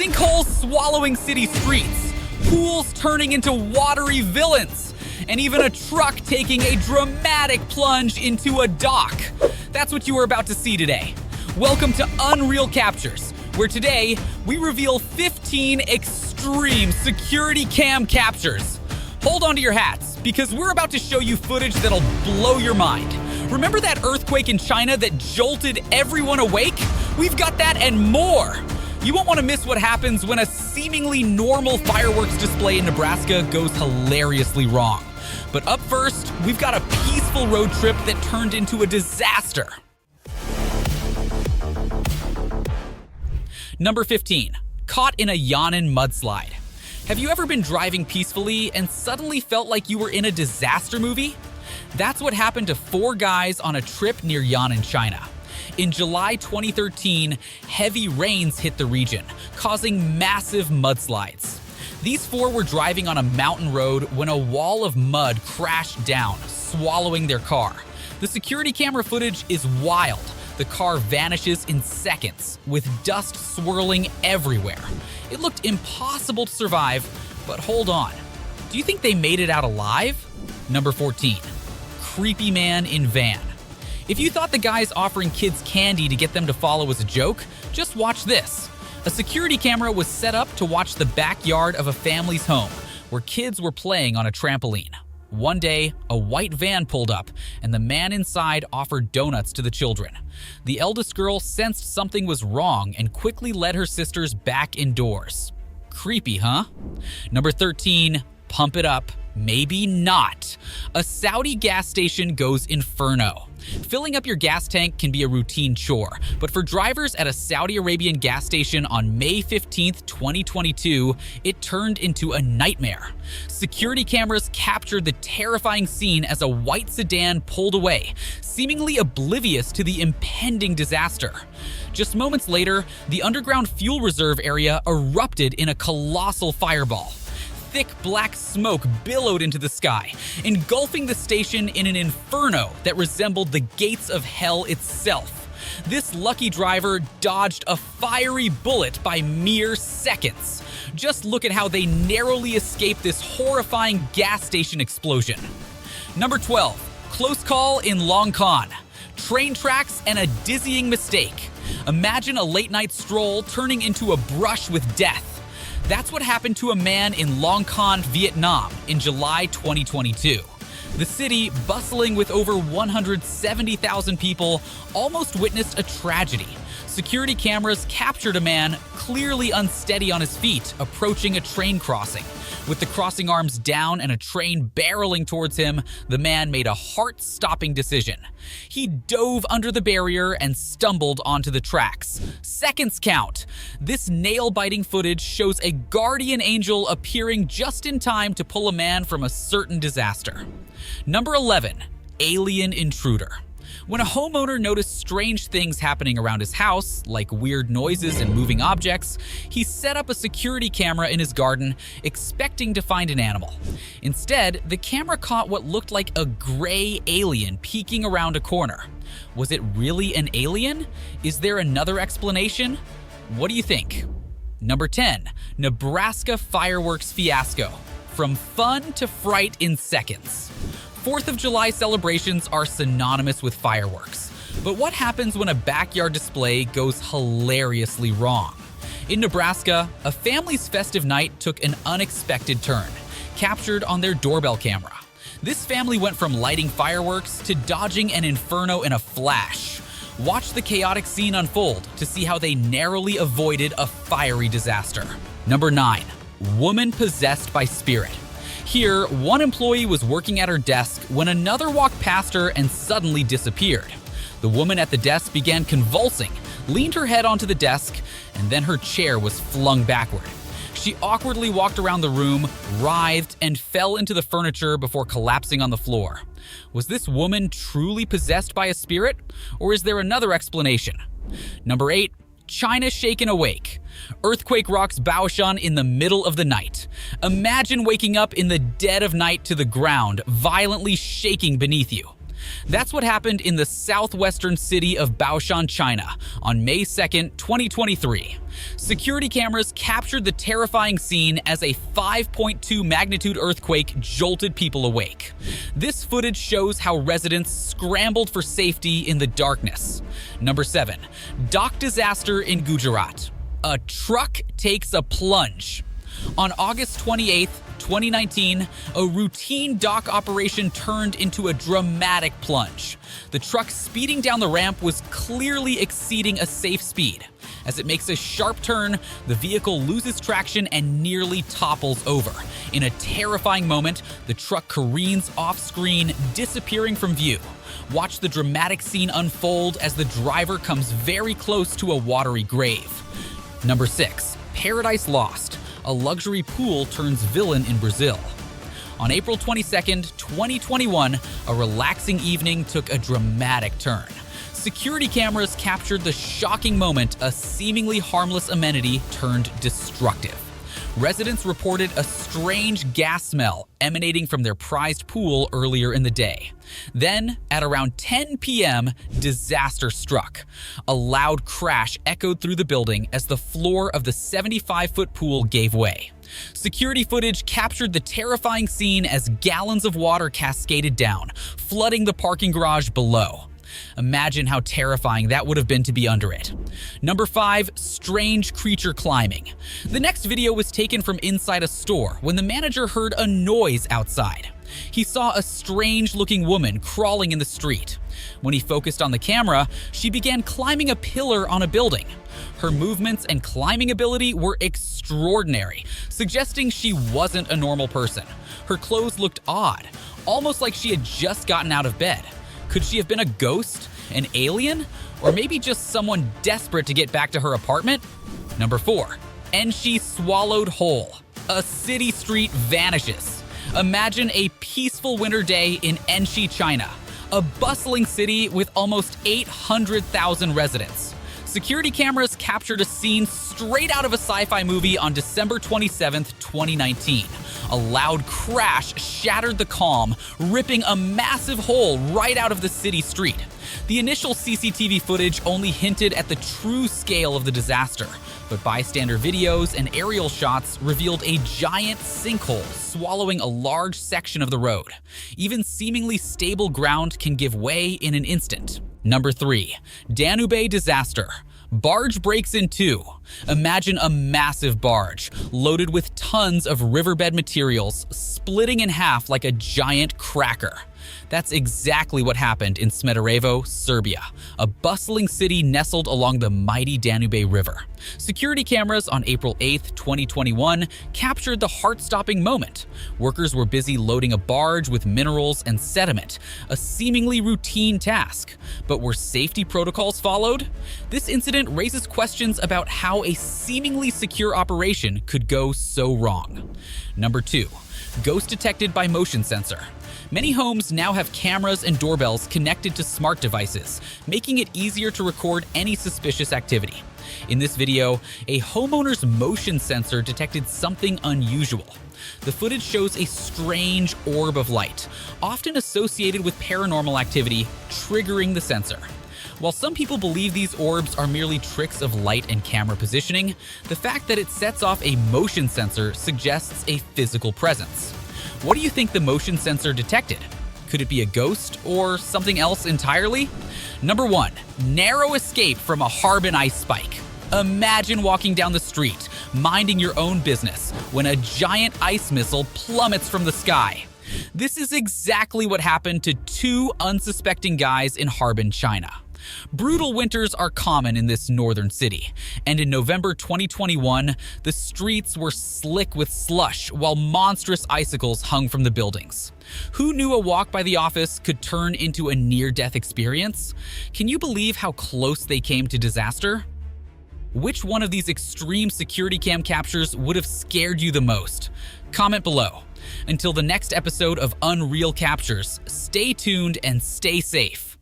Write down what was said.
sinkholes swallowing city streets, pools turning into watery villains, and even a truck taking a dramatic plunge into a dock. That's what you are about to see today. Welcome to Unreal Captures, where today we reveal 15 extreme security cam captures. Hold on to your hats, because we're about to show you footage that'll blow your mind. Remember that earthquake in China that jolted everyone awake? We've got that and more. You won't want to miss what happens when a seemingly normal fireworks display in Nebraska goes hilariously wrong. But up first, we've got a peaceful road trip that turned into a disaster. Number 15, caught in a yawning mudslide. Have you ever been driving peacefully and suddenly felt like you were in a disaster movie? That's what happened to 4 guys on a trip near Yan'an, China. In July 2013, heavy rains hit the region, causing massive mudslides. These 4 were driving on a mountain road when a wall of mud crashed down, swallowing their car. The security camera footage is wild. The car vanishes in seconds, with dust swirling everywhere. It looked impossible to survive, but hold on. Do you think they made it out alive? Number 14, creepy man in van. If you thought the guys offering kids candy to get them to follow was a joke, just watch this. A security camera was set up to watch the backyard of a family's home, where kids were playing on a trampoline. One day, a white van pulled up, and the man inside offered donuts to the children. The eldest girl sensed something was wrong and quickly led her sisters back indoors. Creepy, huh? Number 13, pump it up. Maybe not. A Saudi gas station goes inferno. Filling up your gas tank can be a routine chore, but for drivers at a Saudi Arabian gas station on May 15, 2022, it turned into a nightmare. Security cameras captured the terrifying scene as a white sedan pulled away, seemingly oblivious to the impending disaster. Just moments later, the underground fuel reserve area erupted in a colossal fireball. Thick black smoke billowed into the sky, engulfing the station in an inferno that resembled the gates of hell itself. This lucky driver dodged a fiery bullet by mere seconds. Just look at how they narrowly escaped this horrifying gas station explosion. Number 12, close call in Long Con. Train tracks and a dizzying mistake. Imagine a late-night stroll turning into a brush with death. That's what happened to a man in Long Con, Vietnam in July 2022. The city, bustling with over 170,000 people, almost witnessed a tragedy. Security cameras captured a man clearly unsteady on his feet approaching a train crossing. With the crossing arms down and a train barreling towards him, the man made a heart-stopping decision. He dove under the barrier and stumbled onto the tracks. Seconds count. This nail-biting footage shows a guardian angel appearing just in time to pull a man from a certain disaster. Number 11, alien intruder. When a homeowner noticed strange things happening around his house, like weird noises and moving objects, he set up a security camera in his garden, expecting to find an animal. Instead, the camera caught what looked like a gray alien peeking around a corner. Was it really an alien? Is there another explanation? What do you think? Number 10, Nebraska fireworks fiasco. From fun to fright in seconds. 4th of July celebrations are synonymous with fireworks. But what happens when a backyard display goes hilariously wrong? In Nebraska, a family's festive night took an unexpected turn, captured on their doorbell camera. This family went from lighting fireworks to dodging an inferno in a flash. Watch the chaotic scene unfold to see how they narrowly avoided a fiery disaster. Number 9, woman possessed by spirit. Here, one employee was working at her desk when another walked past her and suddenly disappeared. The woman at the desk began convulsing, leaned her head onto the desk, and then her chair was flung backward. She awkwardly walked around the room, writhed, and fell into the furniture before collapsing on the floor. Was this woman truly possessed by a spirit, or is there another explanation? Number 8, China shaken awake. Earthquake rocks Baoshan in the middle of the night. Imagine waking up in the dead of night to the ground, violently shaking beneath you. That's what happened in the southwestern city of Baoshan, China, on May 2nd, 2023. Security cameras captured the terrifying scene as a 5.2 magnitude earthquake jolted people awake. This footage shows how residents scrambled for safety in the darkness. Number 7. Dock disaster in Gujarat. A truck takes a plunge. On August 28, 2019, a routine dock operation turned into a dramatic plunge. The truck speeding down the ramp was clearly exceeding a safe speed. As it makes a sharp turn, the vehicle loses traction and nearly topples over. In a terrifying moment, the truck careens off-screen, disappearing from view. Watch the dramatic scene unfold as the driver comes very close to a watery grave. Number 6. Paradise Lost. A luxury pool turns villain in Brazil. On April 22, 2021, a relaxing evening took a dramatic turn. Security cameras captured the shocking moment a seemingly harmless amenity turned destructive. Residents reported a strange gas smell emanating from their prized pool earlier in the day. Then, at around 10 p.m., disaster struck. A loud crash echoed through the building as the floor of the 75-foot pool gave way. Security footage captured the terrifying scene as gallons of water cascaded down, flooding the parking garage below. Imagine how terrifying that would have been to be under it. Number 5. Strange creature climbing. The next video was taken from inside a store when the manager heard a noise outside. He saw a strange-looking woman crawling in the street. When he focused on the camera, she began climbing a pillar on a building. Her movements and climbing ability were extraordinary, suggesting she wasn't a normal person. Her clothes looked odd, almost like she had just gotten out of bed. Could she have been a ghost, an alien, or maybe just someone desperate to get back to her apartment? Number 4. Enshi swallowed whole. A city street vanishes. Imagine a peaceful winter day in Enshi, China, a bustling city with almost 800,000 residents. Security cameras captured a scene straight out of a sci-fi movie on December 27, 2019. A loud crash shattered the calm, ripping a massive hole right out of the city street. The initial CCTV footage only hinted at the true scale of the disaster, but bystander videos and aerial shots revealed a giant sinkhole swallowing a large section of the road. Even seemingly stable ground can give way in an instant. Number 3. Danube disaster. Barge breaks in two. Imagine a massive barge, loaded with tons of riverbed materials, splitting in half like a giant cracker. That's exactly what happened in Smederevo, Serbia, a bustling city nestled along the mighty Danube River. Security cameras on April 8, 2021 captured the heart-stopping moment. Workers were busy loading a barge with minerals and sediment, a seemingly routine task. But were safety protocols followed? This incident raises questions about how a seemingly secure operation could go so wrong. Number 2. Ghost detected by motion sensor. Many homes now have cameras and doorbells connected to smart devices, making it easier to record any suspicious activity. In this video, a homeowner's motion sensor detected something unusual. The footage shows a strange orb of light, often associated with paranormal activity, triggering the sensor. While some people believe these orbs are merely tricks of light and camera positioning, the fact that it sets off a motion sensor suggests a physical presence. What do you think the motion sensor detected? Could it be a ghost or something else entirely? Number 1. Narrow escape from a Harbin ice spike. Imagine walking down the street, minding your own business, when a giant ice missile plummets from the sky. This is exactly what happened to two unsuspecting guys in Harbin, China. Brutal winters are common in this northern city, and in November 2021, the streets were slick with slush while monstrous icicles hung from the buildings. Who knew a walk by the office could turn into a near-death experience? Can you believe how close they came to disaster? Which one of these extreme security cam captures would have scared you the most? Comment below. Until the next episode of Unreal Captures, stay tuned and stay safe.